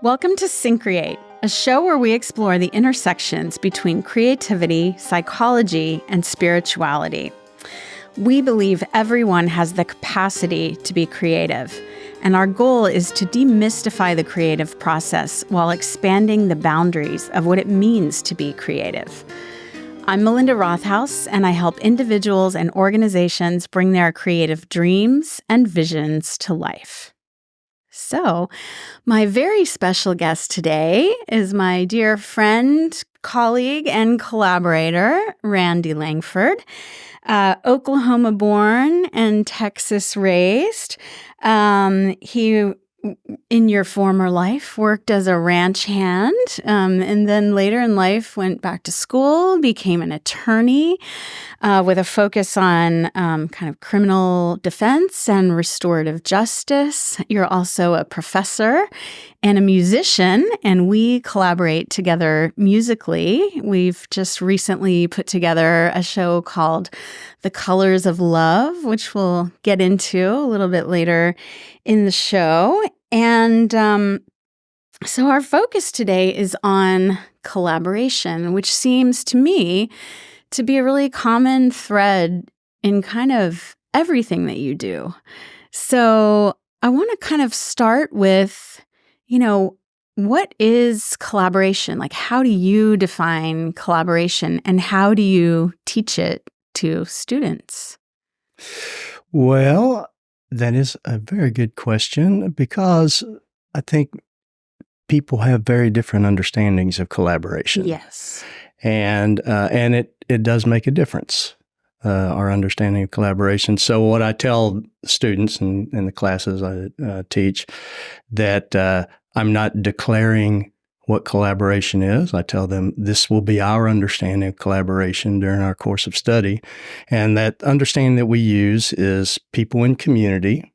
Welcome to Syncreate, a show where we explore the intersections between creativity, psychology, and spirituality. We believe everyone has the capacity to be creative, and our goal is to demystify the creative process while expanding the boundaries of what it means to be creative. I'm Melinda Rothaus, and I help individuals and organizations bring their creative dreams and visions to life. So, my very special guest today is my dear friend, colleague, and collaborator, Randy Langford, Oklahoma-born and Texas-raised. He, in your former life, worked as a ranch hand, and then later in life went back to school, became an attorney with a focus on kind of criminal defense and restorative justice. You're also a professor and a musician, and we collaborate together musically. We've just recently put together a show called The Colors of Love, which we'll get into a little bit later in the show. And so our focus today is on collaboration, which seems to me to be a really common thread in kind of everything that you do. So I want to kind of start with, what is collaboration? Like, how do you define collaboration and how do you teach it to students? Well, that is a very good question because I think people have very different understandings of collaboration. Yes. And it does make a difference, our understanding of collaboration. So what I tell students in the classes I teach, that I'm not declaring what collaboration is. I tell them this will be our understanding of collaboration during our course of study. And that understanding that we use is people in community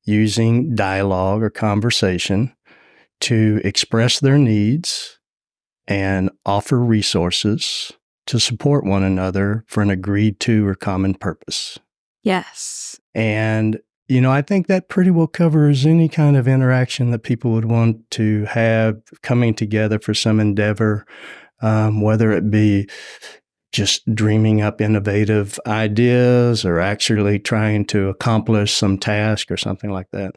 using dialogue or conversation to express their needs and offer resources to support one another for an agreed to or common purpose. Yes. And I think that pretty well covers any kind of interaction that people would want to have coming together for some endeavor, whether it be just dreaming up innovative ideas or actually trying to accomplish some task or something like that.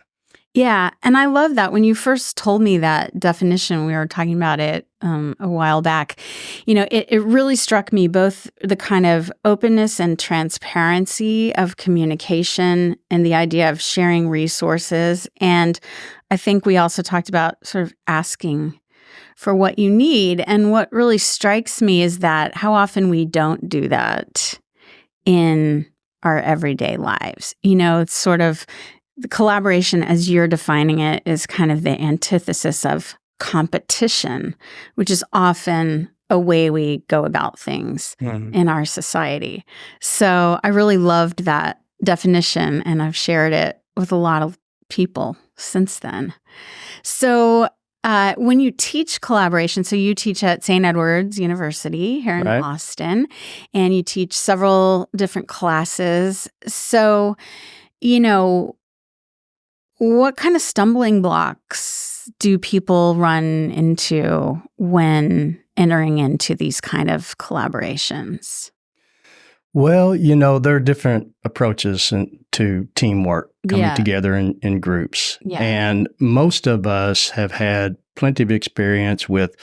Yeah. And I love that. When you first told me that definition, we were talking about it a while back, it really struck me, both the kind of openness and transparency of communication and the idea of sharing resources. And I think we also talked about sort of asking for what you need. And what really strikes me is that how often we don't do that in our everyday lives. It's sort of the collaboration, as you're defining it, is kind of the antithesis of competition, which is often a way we go about things in our society. So I really loved that definition, and I've shared it with a lot of people since then. So when you teach collaboration, so you teach at St. Edward's University here in Austin, and you teach several different classes. So, what kind of stumbling blocks do people run into when entering into these kind of collaborations? Well, there are different approaches to teamwork coming together in groups. Yeah. And most of us have had plenty of experience with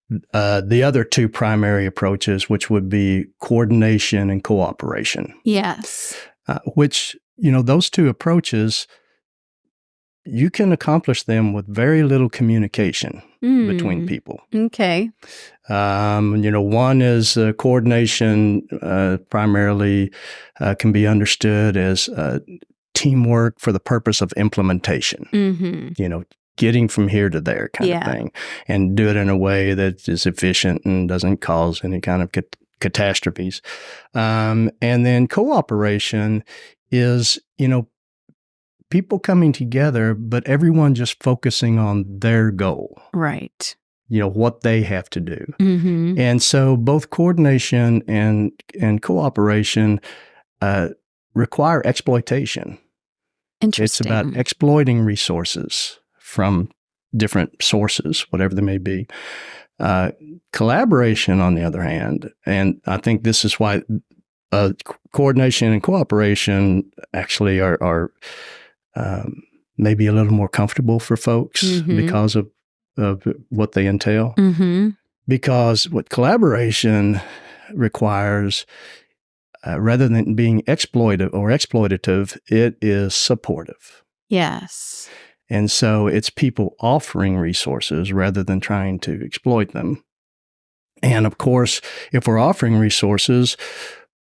the other two primary approaches, which would be coordination and cooperation. Yes. Which, those two approaches, you can accomplish them with very little communication between people. Okay. One is coordination, primarily can be understood as teamwork for the purpose of implementation. Mm-hmm. Getting from here to there kind of thing, and do it in a way that is efficient and doesn't cause any kind of catastrophes. And then cooperation is, people coming together, but everyone just focusing on their goal. Right. What they have to do. Mm-hmm. And so both coordination and cooperation require exploitation. Interesting. It's about exploiting resources from different sources, whatever they may be. Collaboration, on the other hand, and I think this is why coordination and cooperation actually are maybe a little more comfortable for folks because of what they entail. Because what collaboration requires, rather than being exploitative, it is supportive. Yes. And so it's people offering resources rather than trying to exploit them. And of course, if we're offering resources,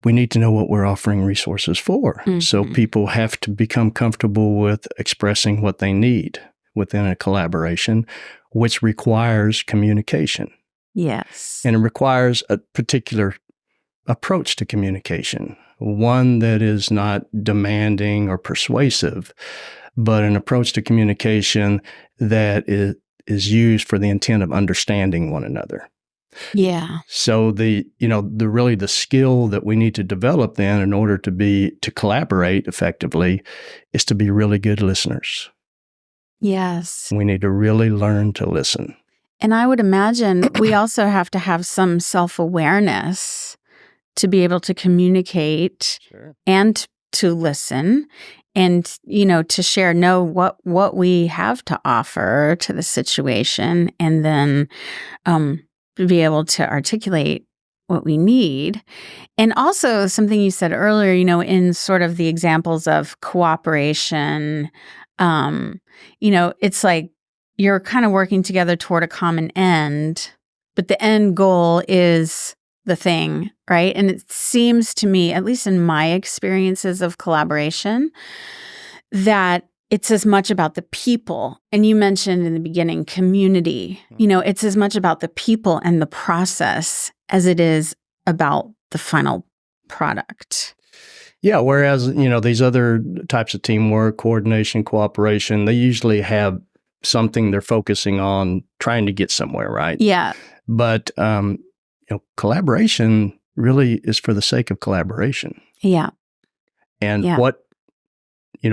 we need to know what we're offering resources for. So people have to become comfortable with expressing what they need within a collaboration, which requires communication. Yes. And it requires a particular approach to communication, one that is not demanding or persuasive, but an approach to communication that is used for the intent of understanding one another. Yeah. So the skill that we need to develop then in order to collaborate effectively is to be really good listeners. Yes. We need to really learn to listen. And I would imagine we also have to have some self-awareness to be able to communicate and to listen and, to share, know what we have to offer to the situation, and then be able to articulate what we need. And also something you said earlier, in sort of the examples of cooperation, it's like you're kind of working together toward a common end, but the end goal is the thing, right? And it seems to me, at least in my experiences of collaboration, that it's as much about the people. And you mentioned in the beginning, community. It's as much about the people and the process as it is about the final product. Yeah, whereas, these other types of teamwork, coordination, cooperation, they usually have something they're focusing on trying to get somewhere, right? Yeah. But, collaboration really is for the sake of collaboration. Yeah. And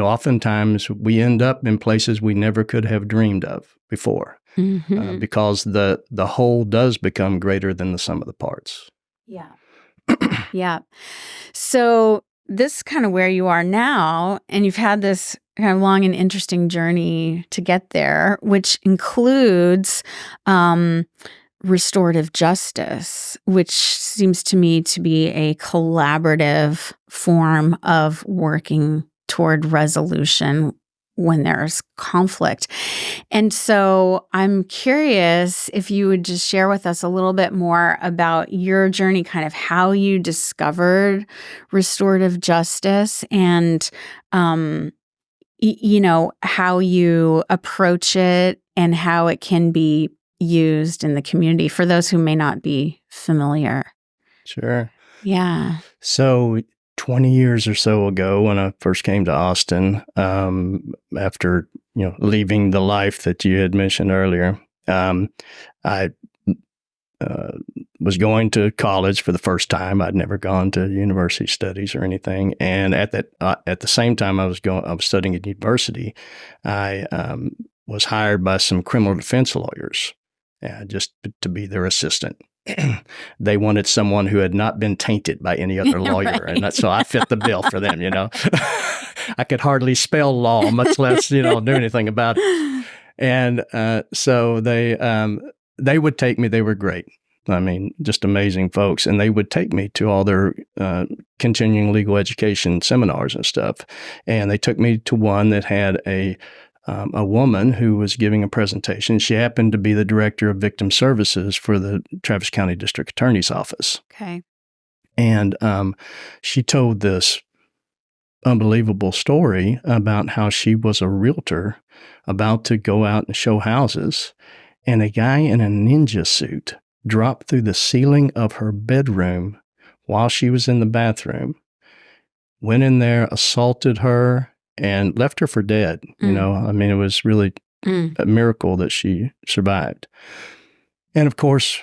oftentimes we end up in places we never could have dreamed of before because the whole does become greater than the sum of the parts. Yeah. Yeah. So this is kind of where you are now, and you've had this kind of long and interesting journey to get there, which includes restorative justice, which seems to me to be a collaborative form of working toward resolution when there's conflict. And so I'm curious if you would just share with us a little bit more about your journey, kind of how you discovered restorative justice and, how you approach it and how it can be used in the community for those who may not be familiar. Sure. Yeah. So 20 years or so ago, when I first came to Austin, after leaving the life that you had mentioned earlier, I was going to college for the first time. I'd never gone to university studies or anything, and at the same time I was studying at university, I was hired by some criminal defense lawyers just to be their assistant. They wanted someone who had not been tainted by any other lawyer. Right. And so I fit the bill for them, I could hardly spell law, much less, do anything about it. And so they would take me. They were great. I mean, just amazing folks. And they would take me to all their continuing legal education seminars and stuff. And they took me to one that had a woman who was giving a presentation. She happened to be the director of victim services for the Travis County District Attorney's Office. Okay. And she told this unbelievable story about how she was a realtor about to go out and show houses, and a guy in a ninja suit dropped through the ceiling of her bedroom while she was in the bathroom, went in there, assaulted her, and left her for dead. I mean, it was really a miracle that she survived. And of course,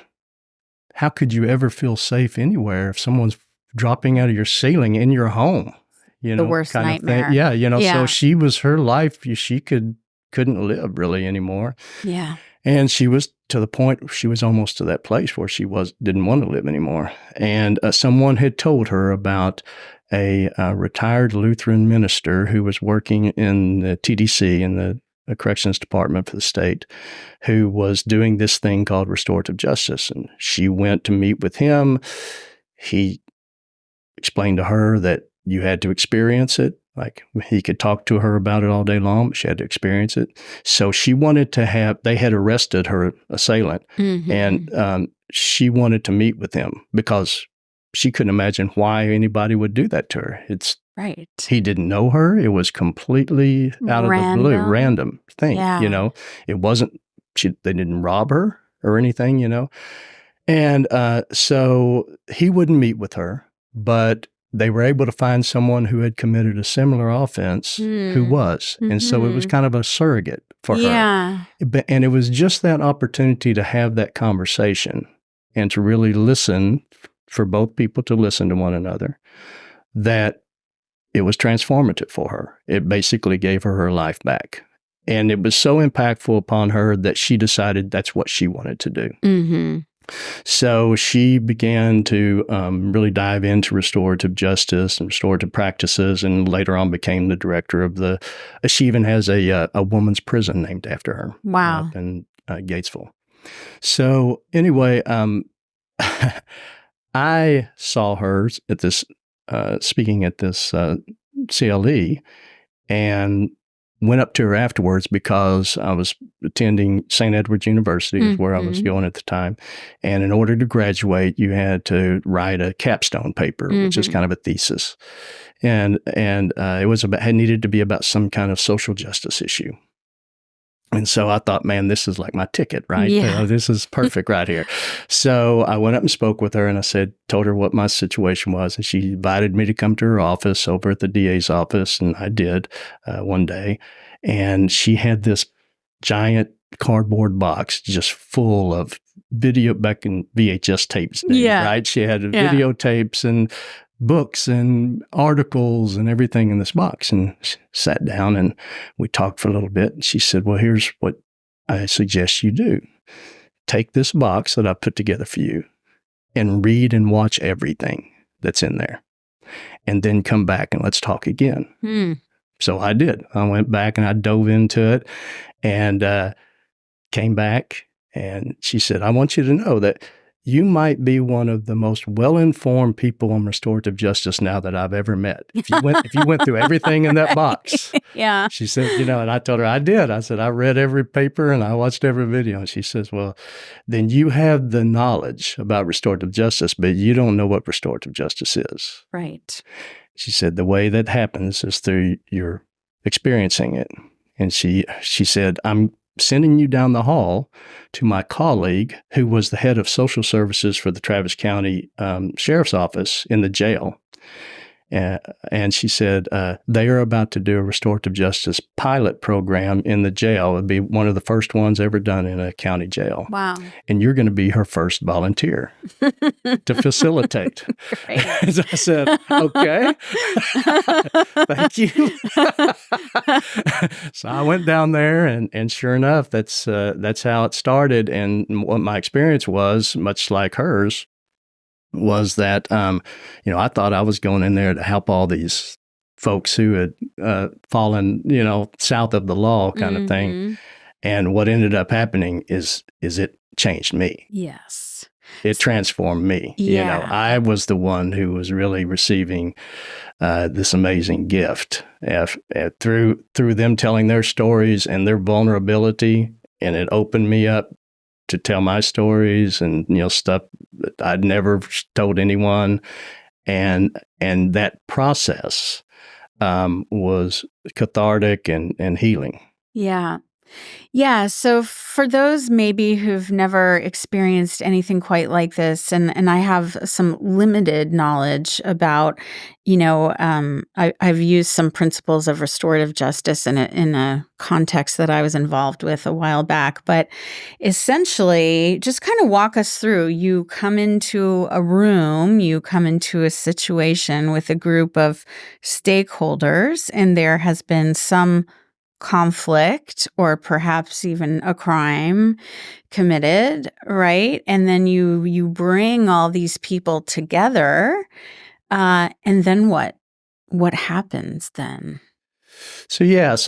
how could you ever feel safe anywhere if someone's dropping out of your ceiling in your home? The worst kind nightmare. Of thing. Yeah, so she was her life. She could couldn't live really anymore. Yeah. And she was to the point, she was almost to that place where she didn't want to live anymore. And someone had told her about a retired Lutheran minister who was working in the TDC, in the corrections department for the state, who was doing this thing called restorative justice. And she went to meet with him. He explained to her that you had to experience it. Like, he could talk to her about it all day long, but she had to experience it. So she wanted to they had arrested her assailant, and she wanted to meet with him because she couldn't imagine why anybody would do that to her. Right. He didn't know her. It was completely out of the blue, random thing, It wasn't, they didn't rob her or anything, And so he wouldn't meet with her, but they were able to find someone who had committed a similar offense who was. And so it was kind of a surrogate for her. And it was just that opportunity to have that conversation and to really listen, for both people to listen to one another, that it was transformative for her. It basically gave her life back. And it was so impactful upon her that she decided that's what she wanted to do. So she began to really dive into restorative justice and restorative practices, and later on became the director of she even has a woman's prison named after her. Wow. Up in Gatesville. So anyway, I saw her at this, speaking at this CLE, and went up to her afterwards because I was attending St. Edward's University, is where I was going at the time. And in order to graduate, you had to write a capstone paper, which is kind of a thesis. And it needed to be about some kind of social justice issue. And so I thought, man, this is like my ticket, right? Yeah. This is perfect right here. So I went up and spoke with her, and I told her what my situation was. And she invited me to come to her office over at the DA's office. And I did one day. And she had this giant cardboard box just full of video, back in VHS tapes days, right? She had videotapes and books and articles and everything in this box, and sat down and we talked for a little bit. And she said, well, here's what I suggest you do. Take this box that I put together for you and read and watch everything that's in there, and then come back and let's talk again. So I did. I went back and I dove into it and came back, and she said, I want you to know that you might be one of the most well-informed people on restorative justice now that I've ever met. If you went through everything in that box. Yeah. She said, and I told her I did. I said, I read every paper and I watched every video. And she says, well, then you have the knowledge about restorative justice, but you don't know what restorative justice is. Right. She said, the way that happens is through your experiencing it. And she said, I'm sending you down the hall to my colleague who was the head of social services for the Travis County Sheriff's Office in the jail. And she said, they are about to do a restorative justice pilot program in the jail. It would be one of the first ones ever done in a county jail. Wow. And you're going to be her first volunteer to facilitate. So I said, okay, thank you. So I went down there, and sure enough, that's how it started. And what my experience was, much like hers, was that, I thought I was going in there to help all these folks who had fallen, south of the law kind of thing. And what ended up happening is it changed me. Yes. It transformed me. Yeah. I was the one who was really receiving this amazing gift through them telling their stories and their vulnerability. And it opened me up to tell my stories and, stuff that I'd never told anyone. And that process was cathartic and healing. Yeah. Yeah. So for those maybe who've never experienced anything quite like this, and I have some limited knowledge about, I've used some principles of restorative justice in a context that I was involved with a while back, but essentially just kind of walk us through. You come into a room, you come into a situation with a group of stakeholders, and there has been some conflict or perhaps even a crime committed, right? And then you bring all these people together, and then what? What happens then? So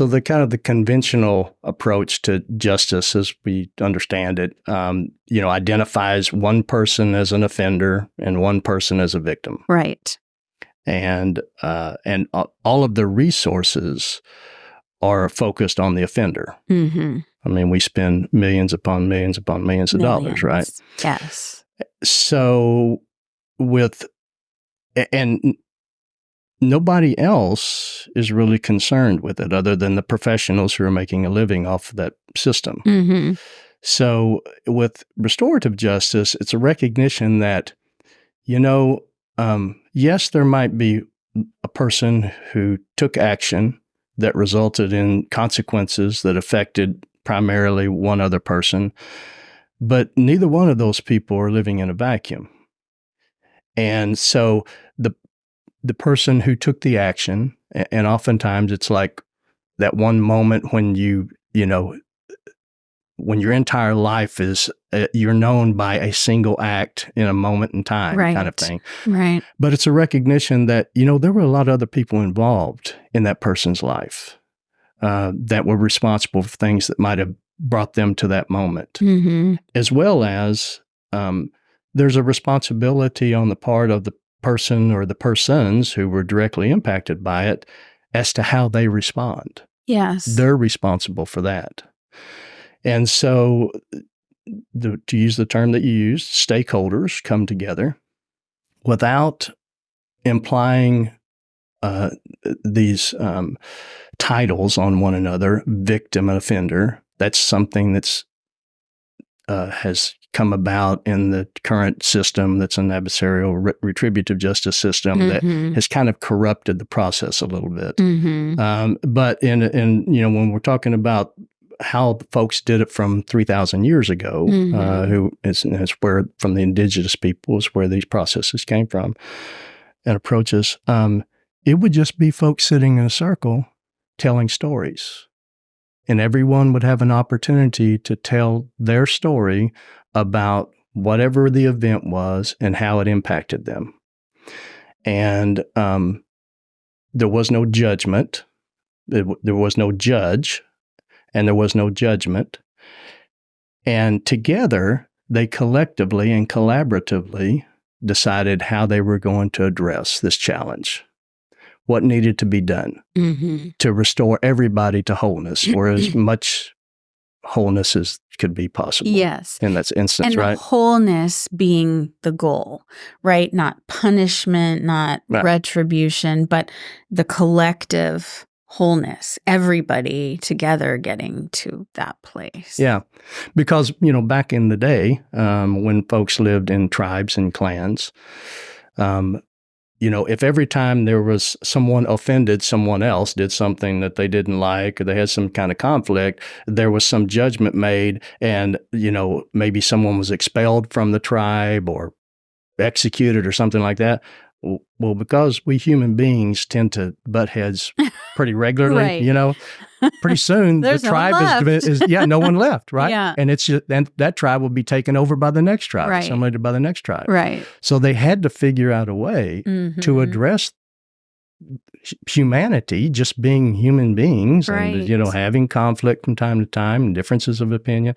the kind of the conventional approach to justice, as we understand it, identifies one person as an offender and one person as a victim, Right. and all of the resources are focused on the offender. Mm-hmm. I mean, we spend millions upon millions upon millions of dollars, right? Yes. So and nobody else is really concerned with it other than the professionals who are making a living off of that system. Mm-hmm. So with restorative justice, it's a recognition that, yes, there might be a person who took action that resulted in consequences that affected primarily one other person, but neither one of those people are living in a vacuum. And so the person who took the action, and oftentimes it's like that one moment when when your entire life is, you're known by a single act in a moment in time, Right. kind of thing. Right. But it's a recognition that, there were a lot of other people involved in that person's life that were responsible for things that might have brought them to that moment, Mm-hmm. as well as there's a responsibility on the part of the person or the persons who were directly impacted by it as to how they respond. Yes. They're responsible for that. And so, to use the term that you used, stakeholders come together without implying these titles on one another, victim and offender. That's something that's has come about in the current system that's an adversarial retributive justice system that has kind of corrupted the process a little bit. But when we're talking about how folks did it from 3,000 years ago, who is where from the indigenous people is where these processes came from and approaches, it would just be folks sitting in a circle telling stories. And everyone would have an opportunity to tell their story about whatever the event was and how it impacted them. And there was no judgment. There was no judge, and there was no judgment. And together, they collectively and collaboratively decided how they were going to address this challenge. What needed to be done to restore everybody to wholeness, or as much wholeness as could be possible. Yes. In that instance, and right? Wholeness being the goal, right? Not punishment, not retribution, but the collective wholeness, everybody together getting to that place. Yeah. Because, back in the day, when folks lived in tribes and clans, if every time there was someone offended someone else, did something that they didn't like, or they had some kind of conflict, there was some judgment made, and, maybe someone was expelled from the tribe or executed or something like that. Well, because we human beings tend to butt heads pretty regularly, Right. Pretty soon the tribe is no one left, right? Yeah. And it's just, and that tribe will be taken over by the next tribe, Right. assimilated by the next tribe. Right. So they had to figure out a way to address humanity, just being human beings, and having conflict from time to time and differences of opinion.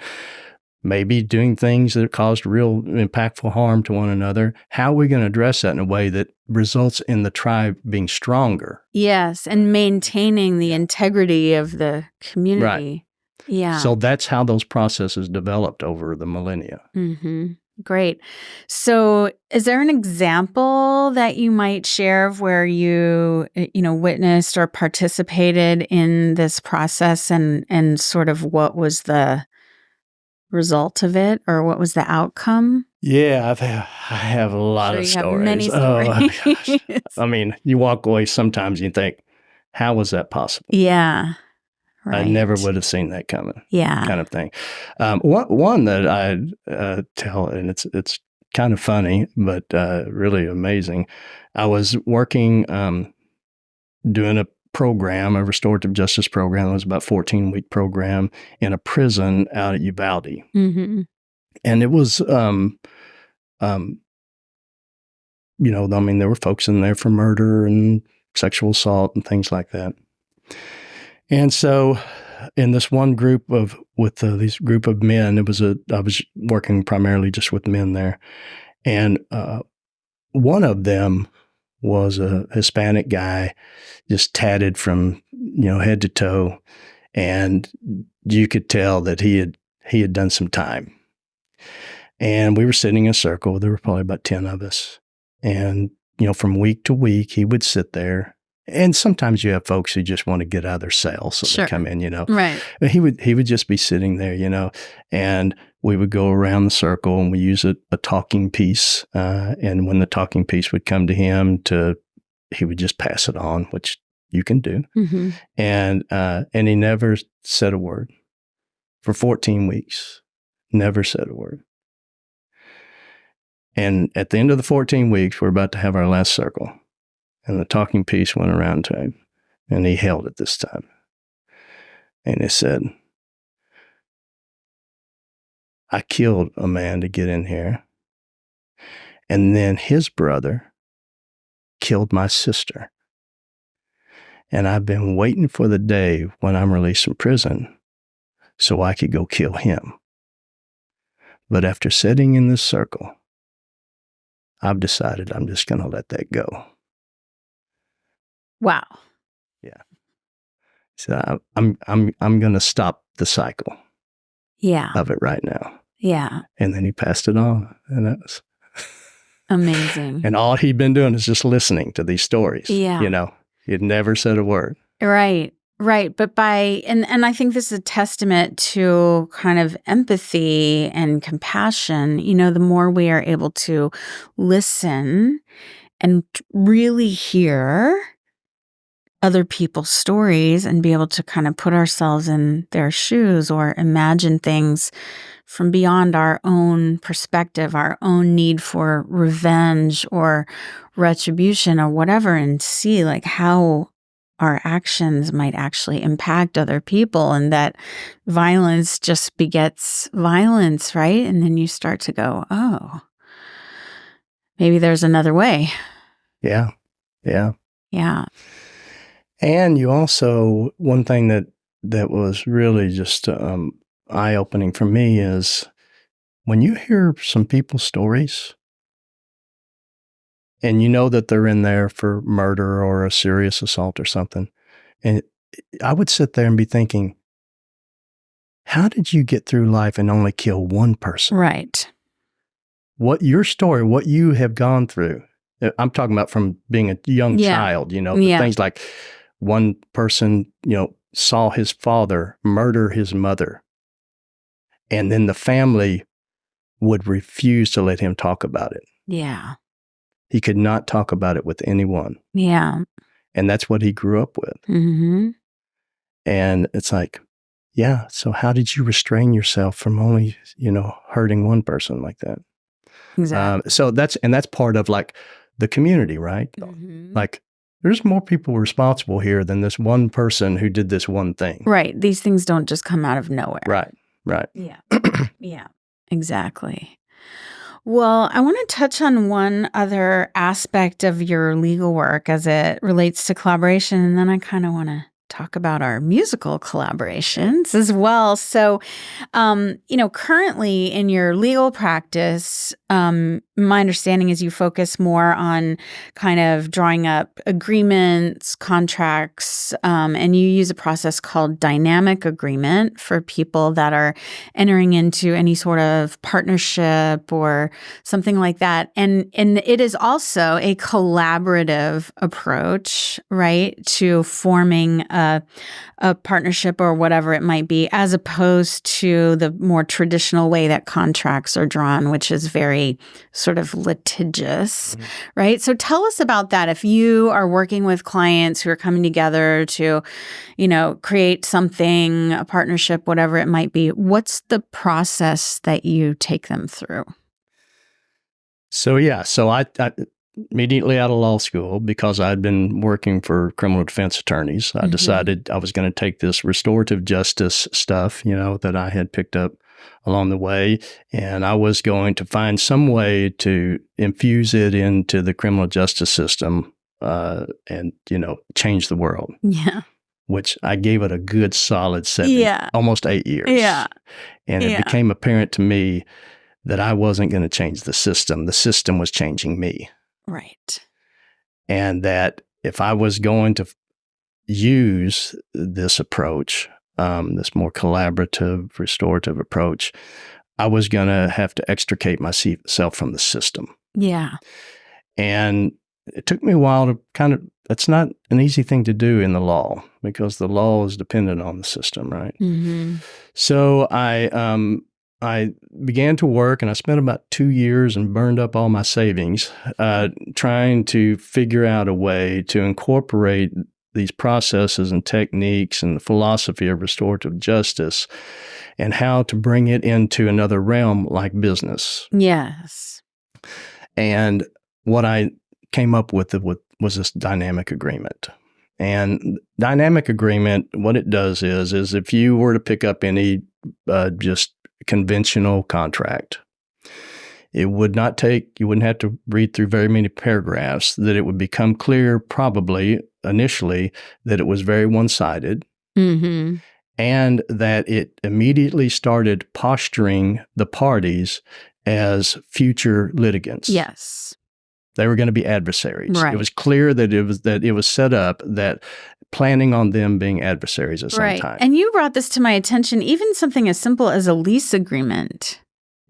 Maybe doing things that caused real impactful harm to one another. How are we going to address that in a way that results in the tribe being stronger? Yes, and maintaining the integrity of the community. Right. Yeah. So that's how those processes developed over the millennia. Great. So is there an example that you might share of where you witnessed or participated in this process, and sort of what was the result of it, or what was the outcome? Yeah, I have a lot of stories. Have many stories. Oh, my gosh. I mean, you walk away sometimes and you think, how was that possible? Yeah. Right. I never would have seen that coming. Yeah. Kind of thing. One that I tell, and it's kind of funny, but really amazing. I was working, doing program, a restorative justice program. It was about a 14-week program in a prison out at Uvalde. Mm-hmm. And it was, there were folks in there for murder and sexual assault and things like that. And so in this one group these group of men, I was working primarily just with men there. And one of them was a Hispanic guy, just tatted from, head to toe. And you could tell that he had done some time. And we were sitting in a circle. There were probably about 10 of us. And, from week to week, he would sit there. And sometimes you have folks who just want to get out of their cell. So Sure. they come in, Right. But he would just be sitting there, and we would go around the circle and we use a talking piece. And when the talking piece would come to him, he would just pass it on, which you can do. Mm-hmm. And he never said a word for 14 weeks, never said a word. And at the end of the 14 weeks, we're about to have our last circle. And the talking piece went around to him. And he held it this time. And he said, I killed a man to get in here. And then his brother killed my sister. And I've been waiting for the day when I'm released from prison so I could go kill him. But after sitting in this circle, I've decided I'm just going to let that go. Wow. Yeah. So I'm going to stop the cycle. Yeah. Of it right now. Yeah. And then he passed it on, and that was amazing. And all he'd been doing is just listening to these stories. Yeah. He had never said a word. Right. Right. But and I think this is a testament to kind of empathy and compassion. The more we are able to listen and really hear other people's stories and be able to kind of put ourselves in their shoes or imagine things from beyond our own perspective, our own need for revenge or retribution or whatever, and see like how our actions might actually impact other people, and that violence just begets violence, right? And then you start to go, oh, maybe there's another way. Yeah. Yeah. Yeah. And you also, one thing that was really just eye-opening for me is when you hear some people's stories and you know that they're in there for murder or a serious assault or something, and I would sit there and be thinking, how did you get through life and only kill one person? Right. What your story, what you have gone through, I'm talking about from being a young child, things like one person, saw his father murder his mother, and then the family would refuse to let him talk about it. Yeah. He could not talk about it with anyone. Yeah. And that's what he grew up with. Mm-hmm. And it's like, yeah, so how did you restrain yourself from only, hurting one person like that? Exactly. So that's part of like the community, right? Mm-hmm. Like there's more people responsible here than this one person who did this one thing. Right. These things don't just come out of nowhere. Right. Right. Yeah. Yeah. Exactly. Well, I want to touch on one other aspect of your legal work as it relates to collaboration, and then I kind of want to talk about our musical collaborations as well. So, currently in your legal practice, my understanding is you focus more on kind of drawing up agreements, contracts, and you use a process called dynamic agreement for people that are entering into any sort of partnership or something like that. And it is also a collaborative approach, right, to forming a partnership or whatever it might be, as opposed to the more traditional way that contracts are drawn, which is very sort of litigious, right? So tell us about that. If you are working with clients who are coming together to, create something, a partnership, whatever it might be, what's the process that you take them through? So, yeah. So immediately out of law school, because I'd been working for criminal defense attorneys, I decided I was going to take this restorative justice stuff, that I had picked up along the way, and I was going to find some way to infuse it into the criminal justice system, and change the world. Yeah. Which I gave it a good solid 7, almost 8 years. Yeah. And it became apparent to me that I wasn't going to change the system. The system was changing me. Right. And that if I was going to use this approach, this more collaborative, restorative approach, I was going to have to extricate myself from the system. Yeah. And it took me a while to it's not an easy thing to do in the law, because the law is dependent on the system, right? Mm-hmm. So I began to work, and I spent about 2 years and burned up all my savings trying to figure out a way to incorporate these processes and techniques and the philosophy of restorative justice, and how to bring it into another realm like business. Yes. And what I came up with was this dynamic agreement. And dynamic agreement, what it does is if you were to pick up any just conventional contract, it would not take, you wouldn't have to read through very many paragraphs, that it would become clear probably initially that it was very one-sided, and that it immediately started posturing the parties as future litigants. Yes. They were going to be adversaries. Right. It was clear that it was set up that planning on them being adversaries at some time. And you brought this to my attention. Even something as simple as a lease agreement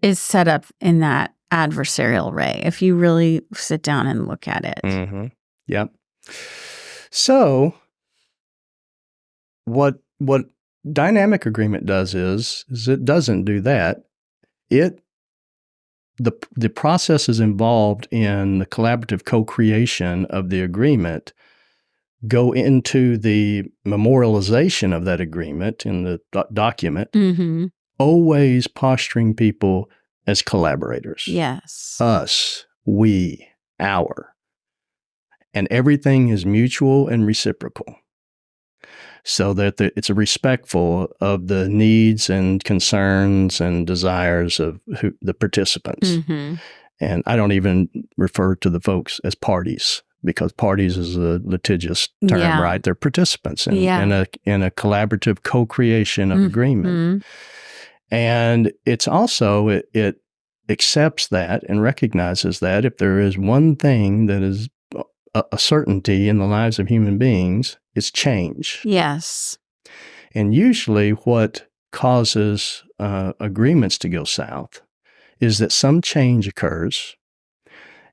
is set up in that adversarial way, if you really sit down and look at it. Mm-hmm. Yep. So what dynamic agreement does is it doesn't do that. The processes involved in the collaborative co-creation of the agreement go into the memorialization of that agreement in the document, always posturing people as collaborators. Yes. Us, we, our. And everything is mutual and reciprocal, so that it's respectful of the needs and concerns and desires of the participants. And I don't even refer to the folks as parties, because parties is a litigious term, right? They're participants in a collaborative co-creation of agreement. And it's also, it accepts that and recognizes that if there is one thing that is a certainty in the lives of human beings, it's change. Yes. And usually what causes agreements to go south is that some change occurs,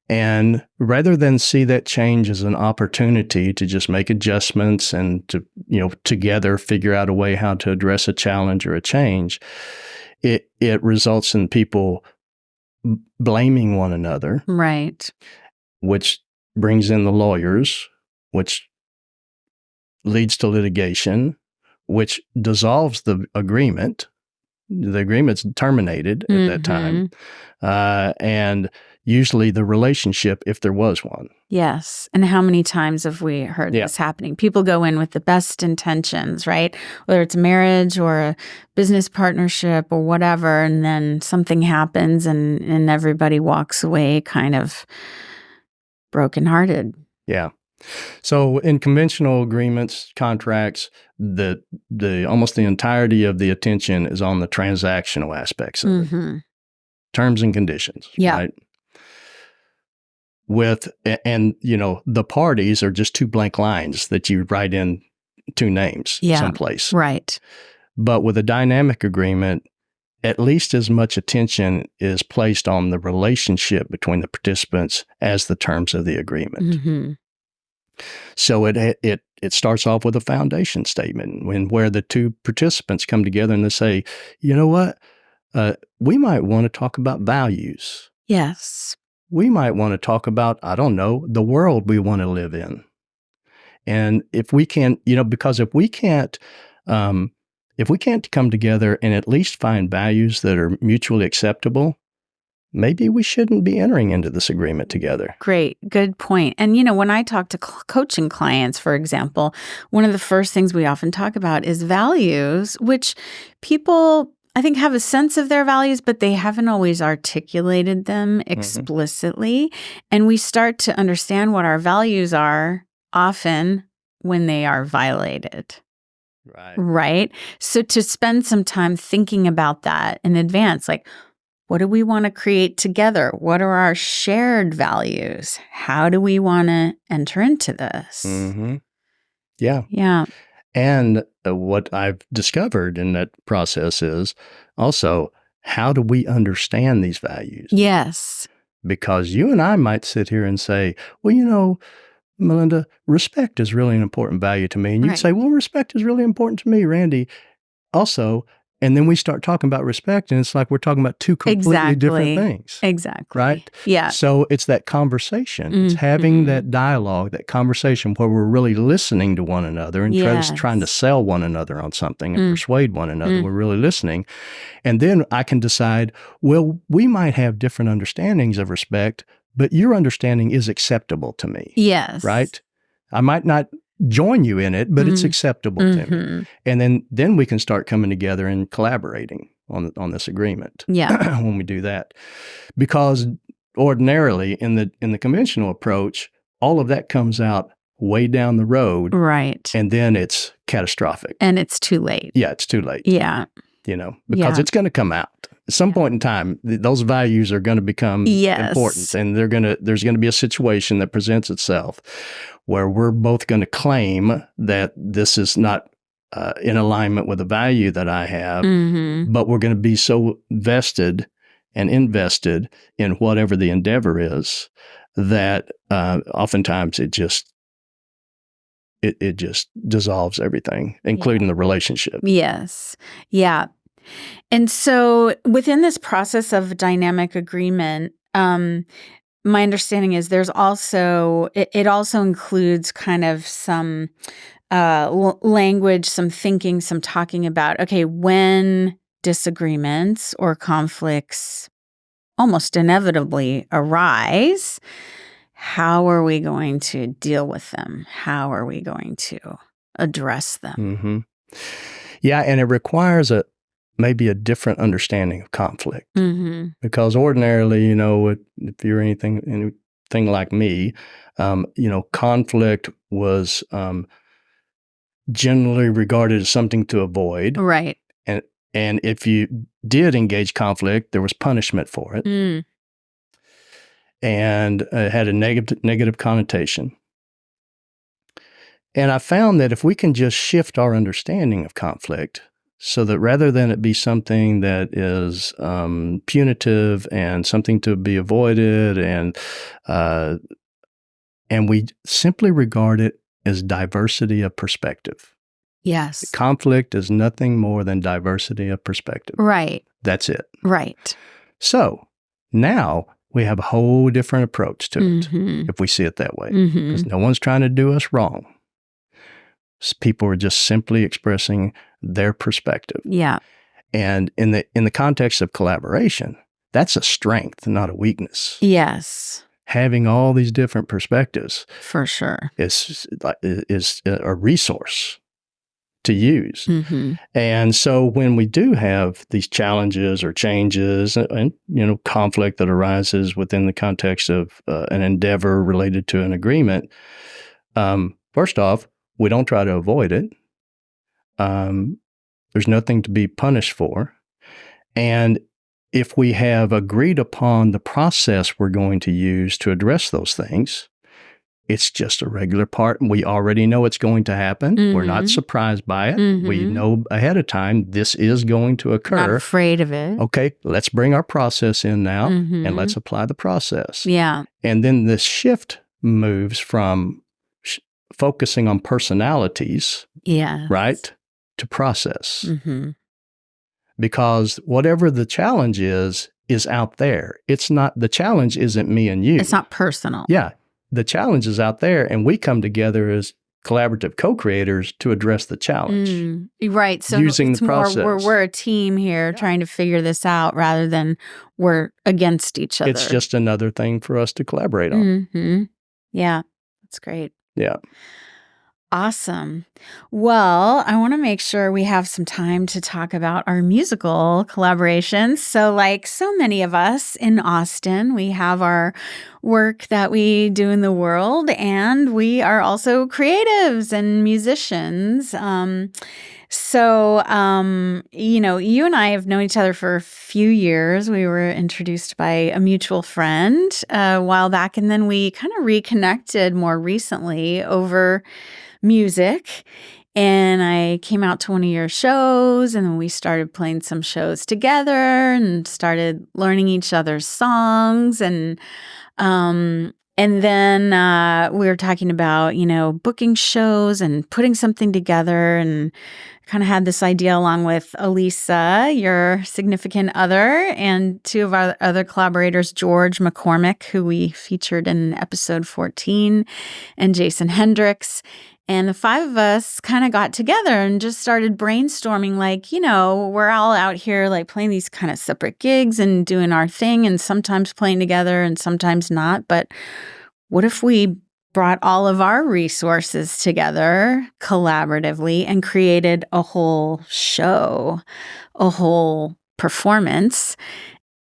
and rather than see that change as an opportunity to just make adjustments and to, together figure out a way how to address a challenge or a change, it results in people blaming one another. Right. Which brings in the lawyers, which leads to litigation, which dissolves the agreement. The agreement's terminated at that time. And usually the relationship, if there was one. Yes. And how many times have we heard this happening? People go in with the best intentions, right? Whether it's marriage or a business partnership or whatever, and then something happens and everybody walks away kind of brokenhearted. Yeah. So in conventional agreements, contracts, the almost the entirety of the attention is on the transactional aspects of it. Terms and conditions, right? The parties are just two blank lines that you write in two names someplace. Right. But with a dynamic agreement, at least as much attention is placed on the relationship between the participants as the terms of the agreement. So it starts off with a foundation statement where the two participants come together and they say, you know what, we might want to talk about values. Yes. We might want to talk about, I don't know, the world we want to live in. And if we can, because if we can't come together and at least find values that are mutually acceptable, maybe we shouldn't be entering into this agreement together. Great. Good point. And, when I talk to coaching clients, for example, one of the first things we often talk about is values, which people, I think, have a sense of their values, but they haven't always articulated them explicitly. And we start to understand what our values are often when they are violated. Right? So to spend some time thinking about that in advance, like, what do we want to create together? What are our shared values? How do we want to enter into this? Yeah. Yeah. And what I've discovered in that process is also, how do we understand these values? Yes. Because you and I might sit here and say, well, Melinda, respect is really an important value to me. And you'd say, well, respect is really important to me, Randy. Also, and then we start talking about respect, and it's like we're talking about two completely different things. Exactly. Right? Yeah. So it's that conversation. It's having that dialogue, that conversation where we're really listening to one another and trying to sell one another on something and persuade one another. We're really listening. And then I can decide, well, we might have different understandings of respect, but your understanding is acceptable to me. Yes. Right? I might not join you in it, but it's acceptable to me. And then we can start coming together and collaborating on this agreement. Yeah. When we do that. Because ordinarily in the conventional approach, all of that comes out way down the road. Right. And then it's catastrophic. And it's too late. Yeah, it's too late. Yeah. Because it's going to come out. At some point in time, those values are going to become important, and there's going to be a situation that presents itself where we're both going to claim that this is not in alignment with the value that I have, but we're going to be so vested and invested in whatever the endeavor is that oftentimes it just dissolves everything, including the relationship. Yes. Yeah. And so within this process of dynamic agreement, my understanding is there's also, it also includes kind of some language, some thinking, some talking about, okay, when disagreements or conflicts almost inevitably arise, how are we going to deal with them? How are we going to address them? Yeah, and it requires maybe a different understanding of conflict. Because ordinarily, if you're anything like me, conflict was generally regarded as something to avoid. Right. And if you did engage conflict, there was punishment for it. And it had a negative connotation. And I found that if we can just shift our understanding of conflict, so that rather than it be something that is punitive and something to be avoided, and we simply regard it as diversity of perspective. Yes. Conflict is nothing more than diversity of perspective. Right. That's it. Right. So now we have a whole different approach to it if we see it that way. Because no one's trying to do us wrong. People are just simply expressing their perspective. Yeah. And in the context of collaboration, that's a strength, not a weakness. Yes. Having all these different perspectives, for sure, is a resource to use. And so when we do have these challenges or changes and conflict that arises within the context of an endeavor related to an agreement, first off, we don't try to avoid it. There's nothing to be punished for. And if we have agreed upon the process we're going to use to address those things, it's just a regular part. We already know it's going to happen. We're not surprised by it. We know ahead of time this is going to occur. Not afraid of it. Okay, let's bring our process in now and let's apply the process. Yeah. And then this shift moves from focusing on personalities, right, to process. Because whatever the challenge is out there. It's not, the challenge isn't me and you. It's not personal. Yeah. The challenge is out there, and we come together as collaborative co-creators to address the challenge. Right. So using it's the more process. we're a team here trying to figure this out rather than we're against each other. It's just another thing for us to collaborate on. Mm-hmm. Yeah, that's great. Yeah. Awesome. Well, I want to make sure we have some time to talk about our musical collaborations. So, like so many of us in Austin, we have our work that we do in the world, and we are also creatives and musicians. You and I have known each other for a few years. We were introduced by a mutual friend a while back, and then we kind of reconnected more recently over music. And I came out to one of your shows, and then we started playing some shows together and started learning each other's songs. And then we were talking about, booking shows and putting something together, and kind of had this idea along with Elisa, your significant other, and two of our other collaborators, George McCormick, who we featured in episode 14, and Jason Hendricks. And the five of us kind of got together and just started brainstorming, we're all out here like playing these kind of separate gigs and doing our thing and sometimes playing together and sometimes not. But what if we brought all of our resources together collaboratively and created a whole show, a whole performance?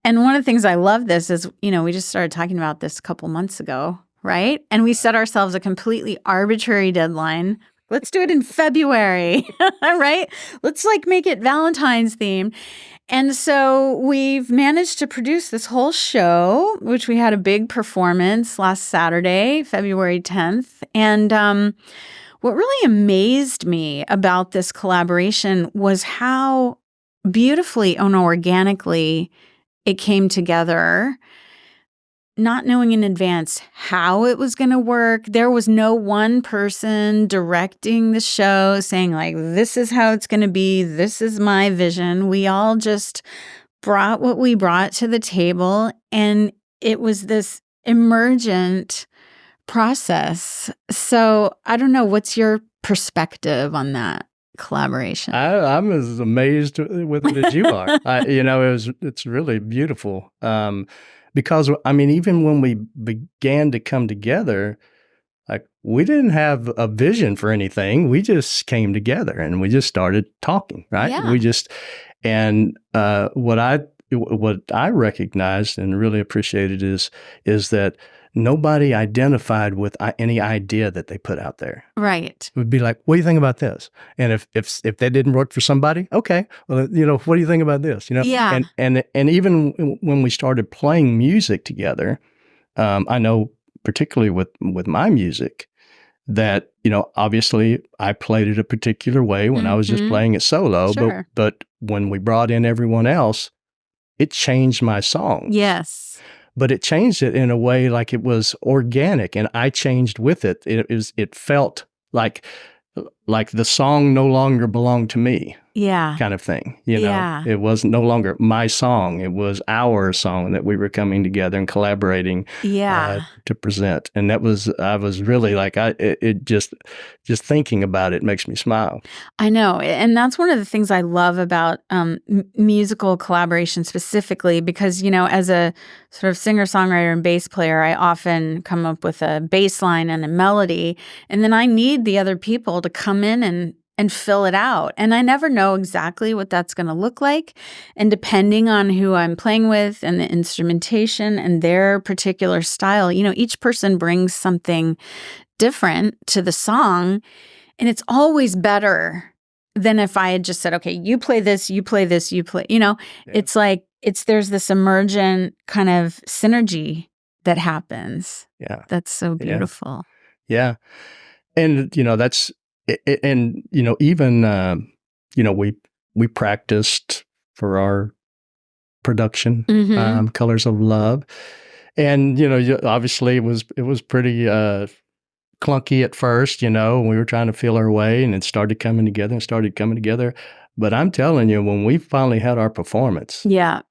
And one of the things I love this is, we just started talking about this a couple months ago. Right? And we set ourselves a completely arbitrary deadline. Let's do it in February, right? Let's make it Valentine's themed. And so we've managed to produce this whole show, which we had a big performance last Saturday, February 10th. And what really amazed me about this collaboration was how beautifully and organically it came together. Not knowing in advance how it was going to work. There was no one person directing the show saying this is how it's going to be. This is my vision. We all just brought what we brought to the table. And it was this emergent process. So I don't know. What's your perspective on that collaboration? I'm as amazed with it as you are. It's really beautiful. Because, even when we began to come together, we didn't have a vision for anything. We just came together and we just started talking, right? Yeah. What I recognized and really appreciated is that nobody identified with any idea that they put out there. Right. It would be like, what do you think about this? And if that didn't work for somebody, okay, well, what do you think about this? Yeah. And even when we started playing music together, I know particularly with my music that, obviously I played it a particular way when I was just playing it solo, Sure. but when we brought in everyone else, it changed my song. Yes. But it changed it in a way like it was organic, and I changed with it. It felt like the song no longer belonged to me. Yeah. Kind of thing. Yeah. It was no longer my song. It was our song that we were coming together and collaborating to present. And I was really just thinking about it makes me smile. I know. And that's one of the things I love about musical collaboration specifically, because, as a sort of singer-songwriter and bass player, I often come up with a bass line and a melody, and then I need the other people to come in and fill it out. And I never know exactly what that's going to look like. And depending on who I'm playing with and the instrumentation and their particular style, each person brings something different to the song. And it's always better than if I had just said, okay, you play this, you play this, you play, It's there's this emergent kind of synergy that happens. Yeah. That's so beautiful. Yeah. And, that's, and, even, we practiced for our production, Colors of Love. And, obviously it was pretty, clunky at first, we were trying to feel our way, and it started coming together. But I'm telling you, when we finally had our performance, yeah,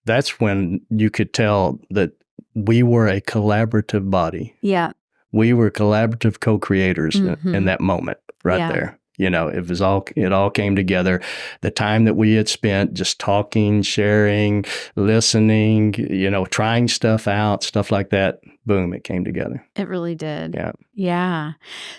that's when you could tell that we were a collaborative body. Yeah. we were collaborative co-creators Mm-hmm. in that moment right Yeah. there. You know, it all came together. The time that we had spent just talking, sharing, listening, you know, trying stuff out, stuff like that. Boom, it came together. It really did. Yeah. Yeah.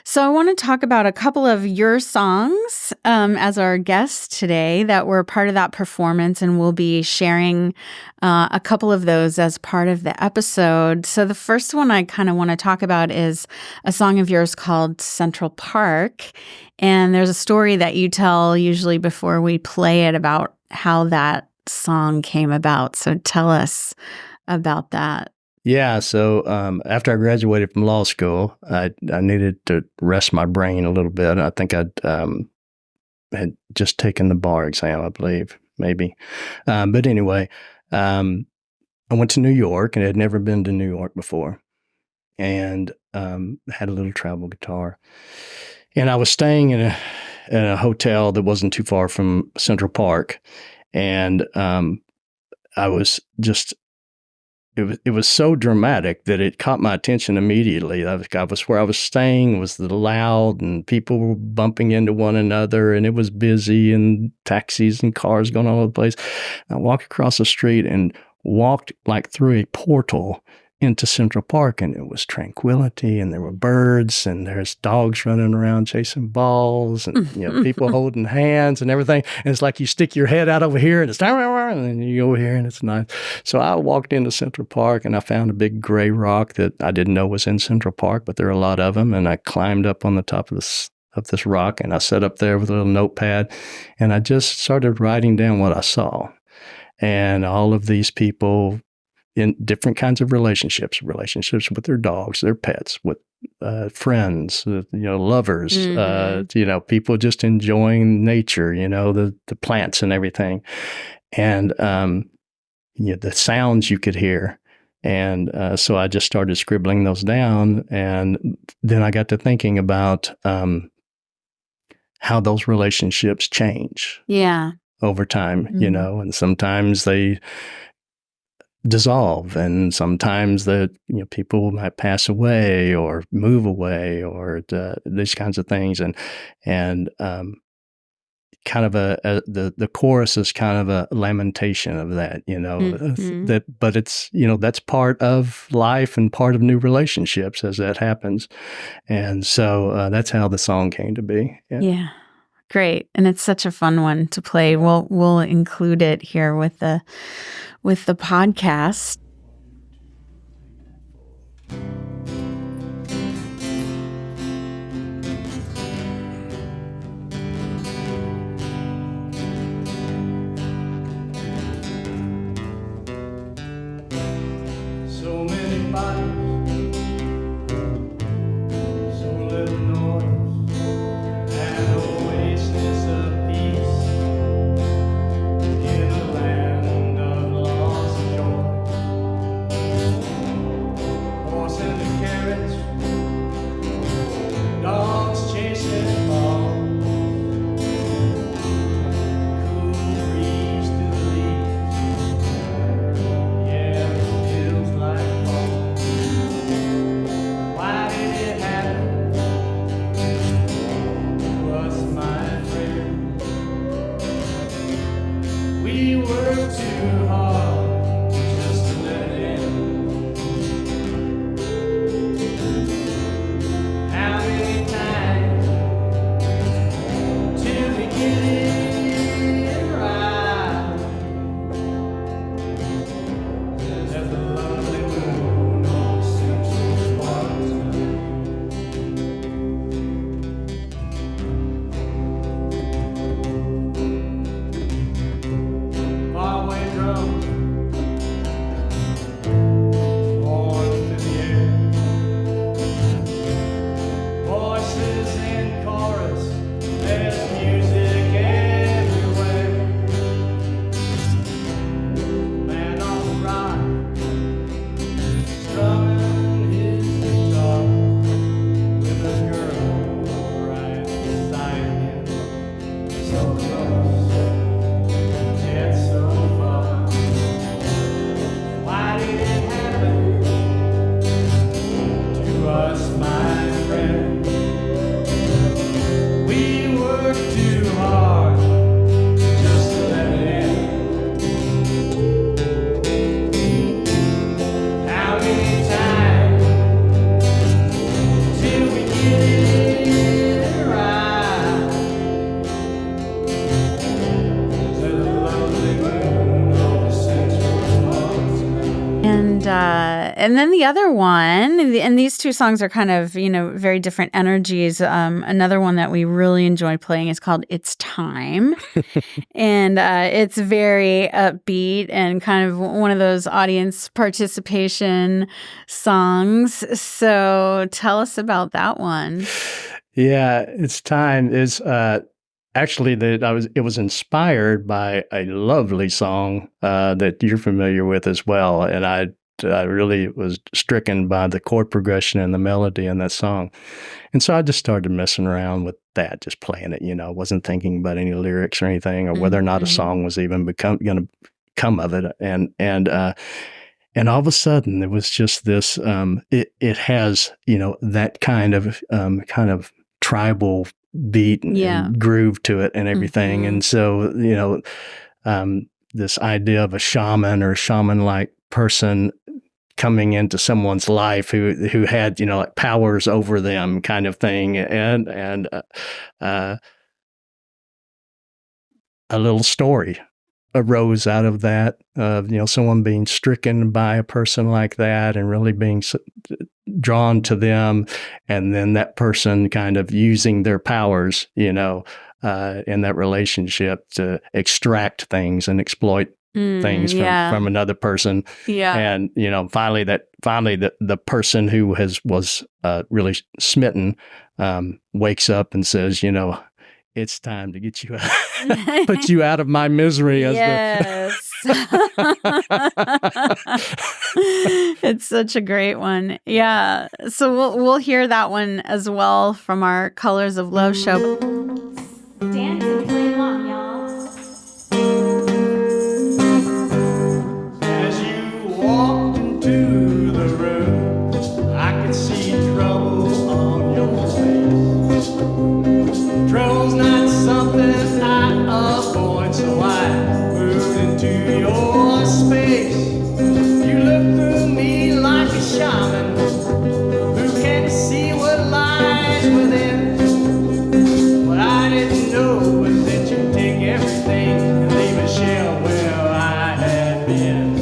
So I want to talk about a couple of your songs as our guests today that were part of that performance, and we'll be sharing a couple of those as part of the episode. So the first one I kind of want to talk about is a song of yours called Central Park. And there's a story that you tell usually before we play it about how that song came about. So tell us about that. Yeah. So after I graduated from law school, I needed to rest my brain a little bit. I think I had just taken the bar exam, I believe, maybe. But anyway, I went to New York and had never been to New York before, and had a little travel guitar. And I was staying in a hotel that wasn't too far from Central Park, and I was just. It was so dramatic that it caught my attention immediately. Where I was staying was loud, and people were bumping into one another, and it was busy, and taxis and cars going all over the place. I walked across the street and walked like through a portal into Central Park, and it was tranquility, and there were birds, and there's dogs running around chasing balls, and people holding hands and everything. And it's like you stick your head out over here, and it's and then you go over here, and it's nice. So I walked into Central Park, and I found a big gray rock that I didn't know was in Central Park, but there are a lot of them. And I climbed up on the top of this rock, and I sat up there with a little notepad, and I just started writing down what I saw, and all of these people in different kinds of relationships with their dogs, their pets, with friends, lovers, Mm-hmm. People just enjoying nature, the plants and everything. And, the sounds you could hear. And so I just started scribbling those down. And then I got to thinking about how those relationships change over time, Mm-hmm. and sometimes they dissolve, and sometimes people might pass away or move away, or these kinds of things, and kind of the chorus is kind of a lamentation of that, Mm-hmm. but it's that's part of life and part of new relationships as that happens, and so that's how the song came to be. Yeah. Great. And it's such a fun one to play. We'll include it here with the podcast. So many bodies, so little noise, an oasis of peace in a land of lost joy. Horse and the carriage, dogs chasing balls, cool breeze through the leaves, yeah, it feels like fall. Why did it happen to us, my friend? We worked too hard just to let it end. How many times till we get it right? As the lovely moon on Central Park tonight. Far away drum And then the other one, and these two songs are kind of, very different energies. Another one that we really enjoy playing is called It's Time. And it's very upbeat and kind of one of those audience participation songs. So tell us about that one. Yeah, It's Time is actually it was inspired by a lovely song that you're familiar with as well, and I really was stricken by the chord progression and the melody in that song, and so I just started messing around with that, just playing it. Wasn't thinking about any lyrics or anything, or whether or not a song was even going to come of it, and all of a sudden there was just this. It has that kind of tribal beat and groove to it and everything. And so, this idea of a shaman or shaman-like person coming into someone's life who had, like powers over them kind of thing. And a little story arose out of that, someone being stricken by a person like that and really being drawn to them, and then that person kind of using their powers, in that relationship to extract things and exploit things from another person. Yeah. And, finally the person who was really smitten wakes up and says, it's time to get you out, put you out of my misery. Yes. It's such a great one. Yeah. So we'll hear that one as well from our Colors of Love show. Dance and play along, y'all. As you walked into the room, I could see trouble on your face. Trouble's not something I avoid, so I moved into your space. You look through me like a shaman who can see what lies within. What I didn't know was that you take everything and leave a shell where I had been.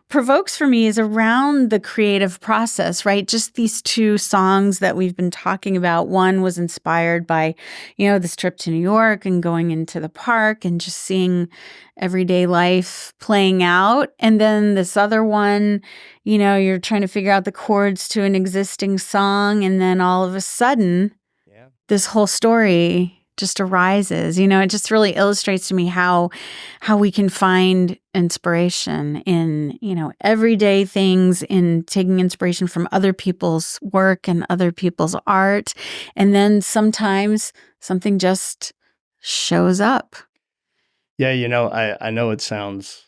Provokes for me is around the creative process, right? Just these two songs that we've been talking about. One was inspired by, this trip to New York and going into the park and just seeing everyday life playing out. And then this other one, you're trying to figure out the chords to an existing song. And then all of a sudden, this whole story just arises. It just really illustrates to me how we can find inspiration in, everyday things, in taking inspiration from other people's work and other people's art. And then sometimes something just shows up. Yeah, I know it sounds,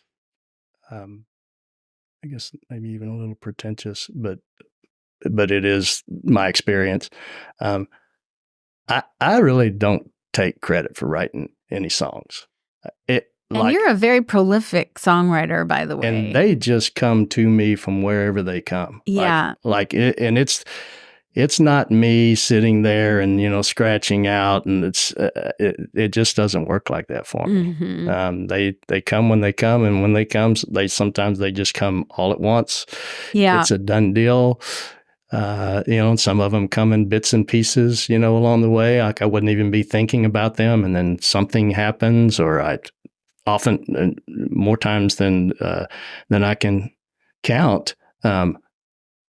I guess maybe even a little pretentious, but it is my experience. I really don't take credit for writing any songs. And you're a very prolific songwriter, by the way. And they just come to me from wherever they come. Yeah. And it's not me sitting there and, scratching out, and it just doesn't work like that for me. Mm-hmm. They come when they come, and when they come, sometimes they just come all at once. Yeah. It's a done deal. And some of them come in bits and pieces, along the way. Like I wouldn't even be thinking about them, and then something happens, or I often, more times than I can count,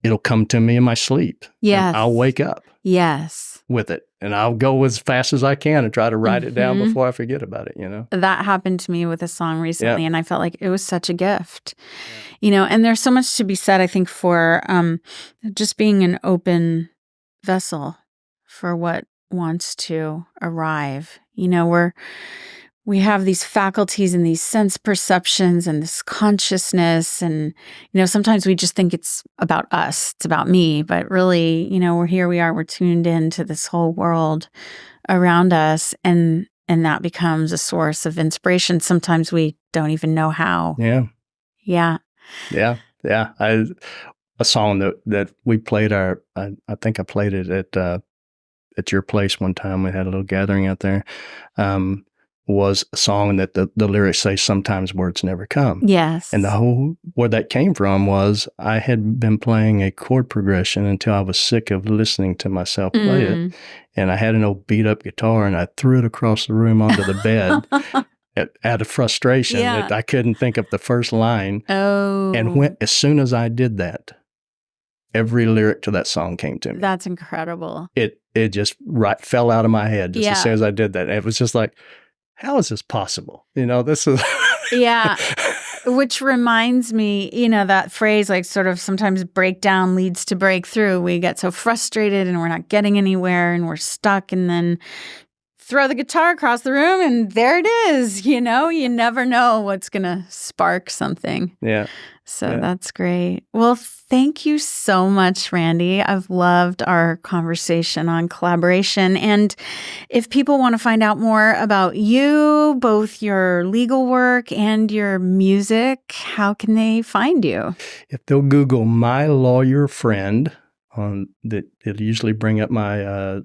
it'll come to me in my sleep. Yes. I'll wake up. Yes. With it, and I'll go as fast as I can and try to write it down before I forget about it. That happened to me with a song recently, and I felt like it was such a gift. And there's so much to be said, I think, for just being an open vessel for what wants to arrive. We have these faculties and these sense perceptions and this consciousness. And, sometimes we just think it's about us, it's about me. But really, we're tuned into this whole world around us. And that becomes a source of inspiration. Sometimes we don't even know how. Yeah. Yeah. Yeah. Yeah. A song that we played I think I played it at your place one time. We had a little gathering out there. Was a song that the lyrics say, sometimes words never come. Yes. And where that came from was I had been playing a chord progression until I was sick of listening to myself play it. And I had an old beat up guitar, and I threw it across the room onto the bed out of frustration that I couldn't think of the first line. Oh. And as soon as I did that, every lyric to that song came to me. That's incredible. It just fell out of my head just as soon as I did that. And it was just like, how is this possible? This is... Yeah. Which reminds me, that phrase, like sort of sometimes breakdown leads to breakthrough. We get so frustrated and we're not getting anywhere and we're stuck, and then throw the guitar across the room and there it is. You never know what's going to spark something. Yeah. So that's great. Well, thank you so much, Randy. I've loved our conversation on collaboration. And if people want to find out more about you, both your legal work and your music, how can they find you? If they'll Google My Lawyer Friend, it'll usually bring up my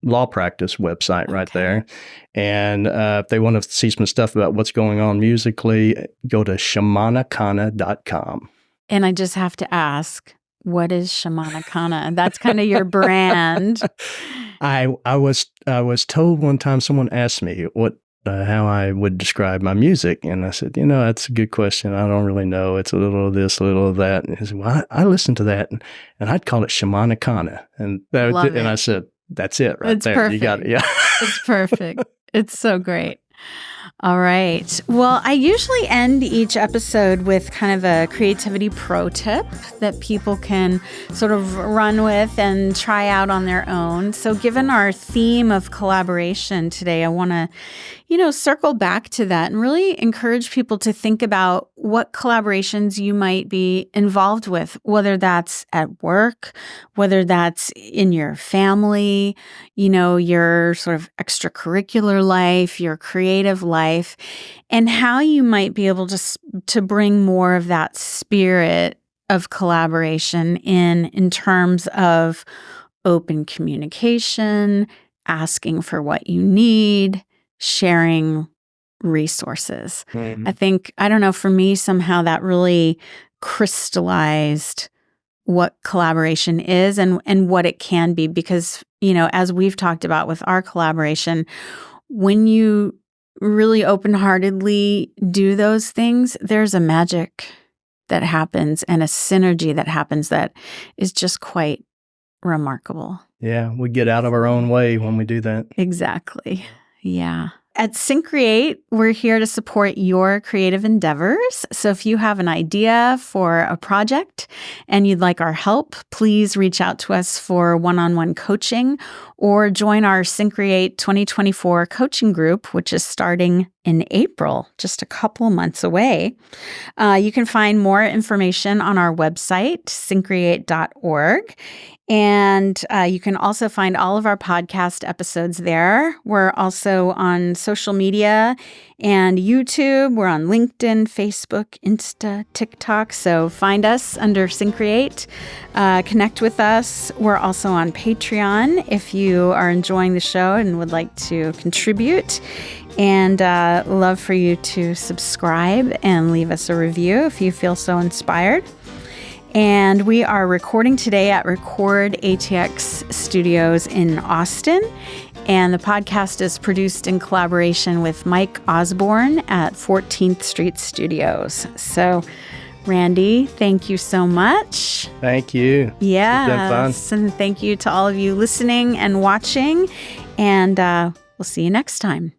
law practice website right there. And if they want to see some stuff about what's going on musically, go to shamanakana.com. And I just have to ask, what is Shamanakana? That's kind of your brand. I was told one time, someone asked me how I would describe my music, and I said, that's a good question. I don't really know. It's a little of this, a little of that. And he said, well, I listened to that, and I'd call it Shamanakana. And I said, that's it right there. Perfect. You got it. Yeah. It's perfect. It's so great. All right. Well, I usually end each episode with kind of a creativity pro tip that people can sort of run with and try out on their own. So given our theme of collaboration today, I want to, circle back to that and really encourage people to think about what collaborations you might be involved with, whether that's at work, whether that's in your family, your sort of extracurricular life, your creative life, and how you might be able to bring more of that spirit of collaboration in terms of open communication, asking for what you need, sharing resources. Mm-hmm. I don't know, for me, somehow that really crystallized what collaboration is and what it can be. Because, as we've talked about with our collaboration, when you really open-heartedly do those things, there's a magic that happens and a synergy that happens that is just quite remarkable. Yeah, we get out of our own way when we do that. Exactly. Yeah. At Syncreate, we're here to support your creative endeavors. So if you have an idea for a project and you'd like our help, please reach out to us for one-on-one coaching or join our Syncreate 2024 coaching group, which is starting in April, just a couple months away. You can find more information on our website, syncreate.org. And you can also find all of our podcast episodes there. We're also on social media and YouTube. We're on LinkedIn, Facebook, Insta, TikTok. So find us under Syncreate. Connect with us. We're also on Patreon if you are enjoying the show and would like to contribute. And love for you to subscribe and leave us a review if you feel so inspired. And we are recording today at Record ATX Studios in Austin. And the podcast is produced in collaboration with Mike Osborne at 14th Street Studios. So, Randy, thank you so much. Thank you. Yeah. It's been fun. And thank you to all of you listening and watching. And we'll see you next time.